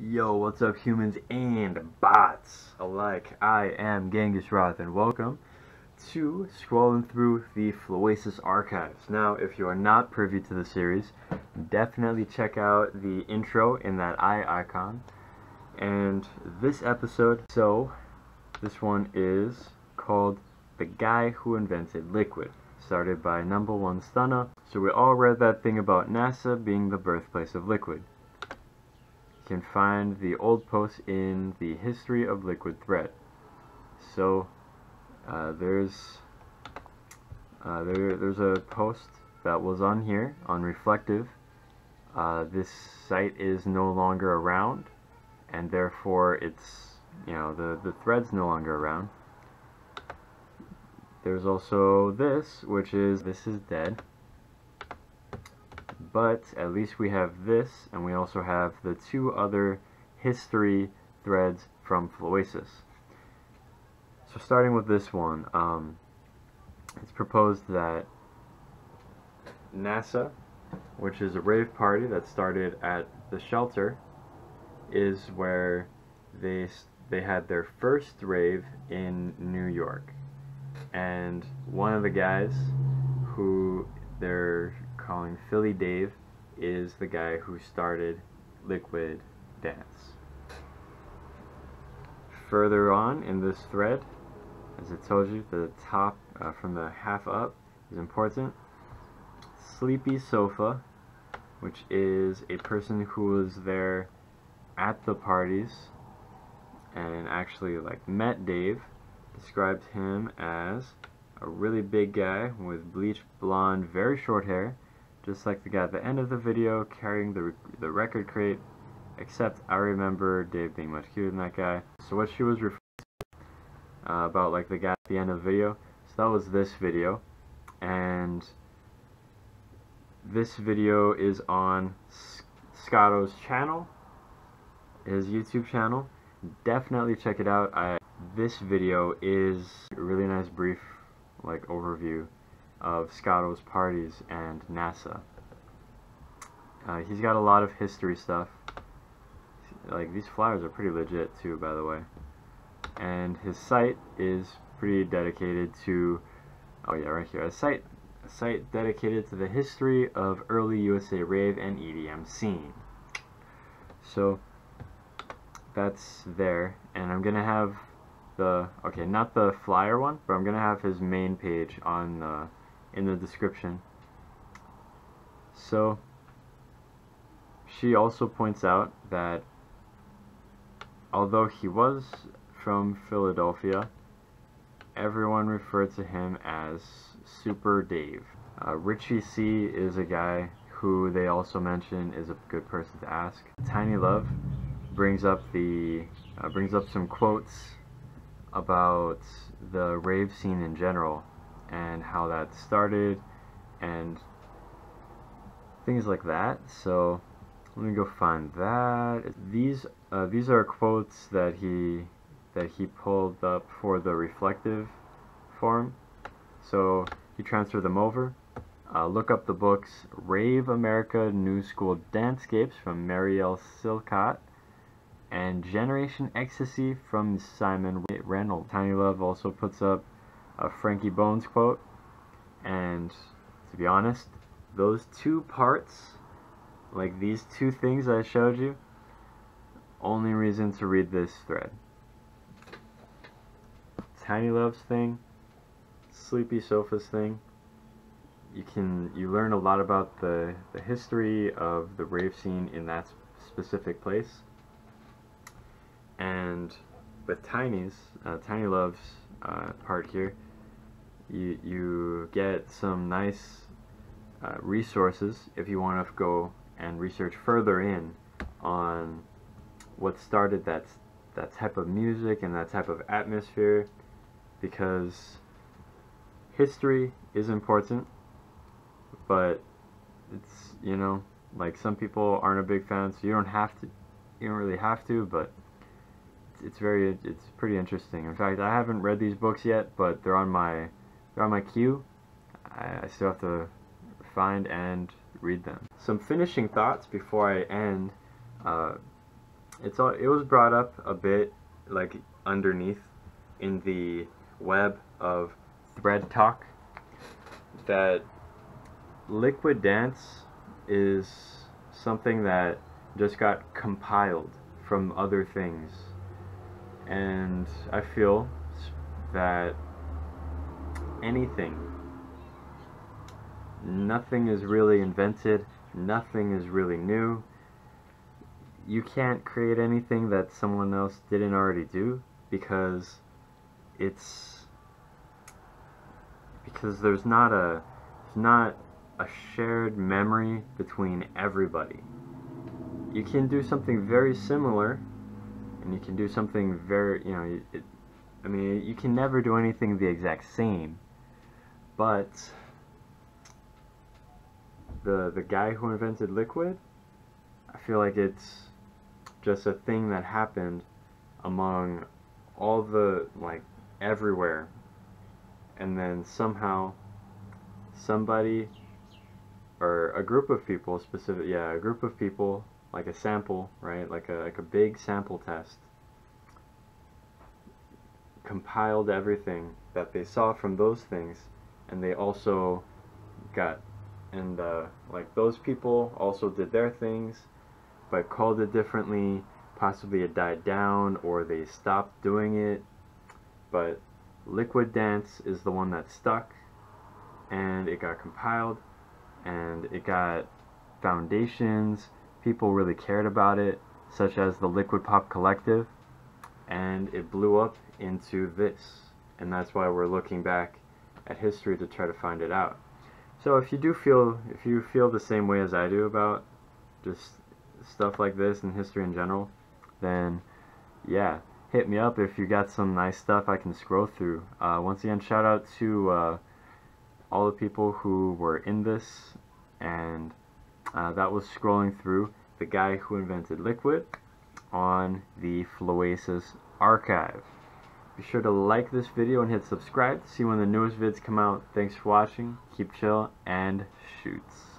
Yo, what's up humans and bots alike? I am Ghangasrath and welcome to Scrolling Through the Floasis archives. Now, if you are not privy to the series, definitely check out the intro in that eye icon. And this episode, this one is called The Guy Who Invented Liquid, started by number one Stunna. So we all read that thing about NASA being the birthplace of liquid. You can find the old post in the History of Liquid thread. So there's a post that was on here on Reflective. This site is no longer around, and therefore it's, the thread's no longer around. There's also this, which is this is dead. But at least we have this, and we also have the two other history threads from Floasis. So starting with this one, it's proposed that NASA, which is a rave party that started at the shelter, is where they had their first rave in New York. And one of the guys who they're calling Philly Dave is the guy who started Liquid Dance. Further on in this thread, as I told you, the top from the half up is important. Sleepy Sofa, which is a person who was there at the parties and actually met Dave, described him as a really big guy with bleached blonde, very short hair, just like the guy at the end of the video carrying the record crate, except I remember Dave being much cuter than that guy. So what she was referring to about the guy at the end of the video, so that was this video, and this video is on Scotto's channel, his YouTube channel. Definitely check it out. This video is a really nice brief overview of Scotto's parties and NASA. He's got a lot of history stuff. These flyers are pretty legit too, by the way. And his site is pretty dedicated to, oh yeah, right here, a site dedicated to the history of early USA rave and EDM scene. So that's there, and I'm gonna have not the flyer one, but I'm gonna have his main page on in the description. So she also points out that although he was from Philadelphia, everyone referred to him as Super Dave. Richie C is a guy who they also mention is a good person to ask. Tiny Love brings up some quotes about the rave scene in general and how that started and things like that. So let me go find that. These are quotes that he pulled up for the Reflective forum. So he transferred them over. Look up the books Rave America New School Dancescapes from Marielle Silcott and Generation Ecstasy from Simon Reynolds. Tiny Love also puts up a Frankie Bones quote, and to be honest, those two parts, these two things I showed you, only reason to read this thread. Tiny Love's thing, Sleepy Sofa's thing, you learn a lot about the history of the rave scene in that specific place. And with Tiny Love's part here, you get some nice resources if you want to go and research further in on what started that type of music and that type of atmosphere, because history is important, but it's, some people aren't a big fan, so you don't really have to, but it's pretty interesting. In fact, I haven't read these books yet, but they're on my queue. I still have to find and read them. Some finishing thoughts before I end. it was brought up a bit, like, underneath in the web of thread talk, that liquid dance is something that just got compiled from other things. And I feel that nothing is really invented, nothing is really new. You can't create anything that someone else didn't already do, because there's not a shared memory between everybody. You can do something very similar, and you can do something very, I mean, you can never do anything the exact same, but the guy who invented liquid, I feel like it's just a thing that happened among all the, like, everywhere, and then somehow somebody, or a group of people, a group of people, like a sample, right, like a big sample test, compiled everything that they saw from those things, and they also got, and like, those people also did their things, but called it differently. Possibly it died down, or they stopped doing it, but liquid dance is the one that stuck, and it got compiled, and it got foundations. People really cared about it, such as the Liquid Pop Collective, and it blew up into this, and that's why we're looking back at history to try to find it out. So if you feel the same way as I do about just stuff like this and history in general, then yeah, hit me up if you got some nice stuff I can scroll through. Once again, shout out to all the people who were in this, and that was Scrolling Through, the guy who invented liquid, on the Floasis archive. Be sure to like this video and hit subscribe to see when the newest vids come out. Thanks for watching, keep chill, and shoots.